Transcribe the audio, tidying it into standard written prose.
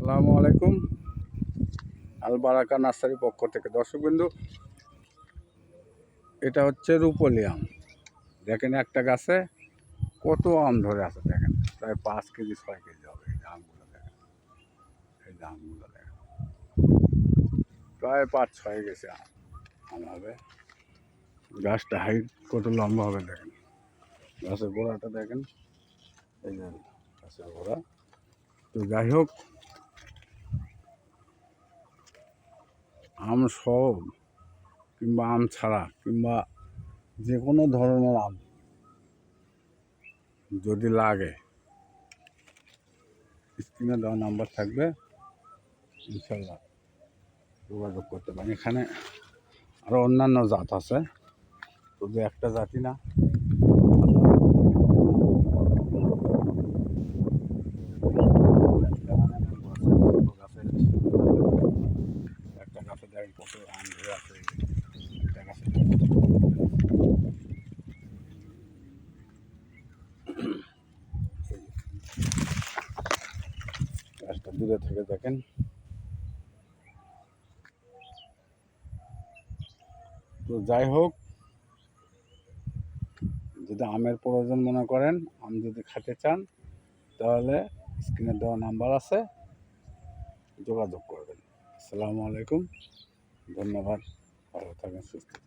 আসসালামু আলাইকুম। আল বারাকা নার্সারি পক্ষ থেকে দর্শকবিন্দু, এটা হচ্ছে রূপলি আম। দেখেন একটা গাছে কত আম ধরে আছে, দেখেন প্রায় 5 কেজি 6 কেজি হবে। এই আমগুলো দেখেন, এই আমগুলো দেখেন, প্রায় 5-6 গেছে আম হবে। গাছটা হাইট কত লম্বা হবে দেখেন, গাছের গোড়াটা দেখেন, এই যে গাছের গোড়া। তো যাই হোক, আম সহ কিংবা আম ছাড়া কিংবা যে কোনো ধরনের আম যদি লাগে, স্ক্রিনে দেওয়া নাম্বার থাকবে, ইনশাল্লাহ যোগাযোগ করতে পারেন। এখানে আরও অন্যান্য জাত আছে, শুধু একটা জাতি না। একটা গাছে দেখেন কত আম ধরে আছে, একটা গাছে গাছটা দূরে থেকে দেখেন। তো যাই হোক, যদি আমের প্রয়োজন মনে করেন, আম যদি খেতে চান, তাহলে স্ক্রিনে দেওয়া নাম্বার আছে, যোগাযোগ করবেন। আসসালামু আলাইকুম, ধন্যবাদ, ভালো থাকেন, সুস্থ থাকেন।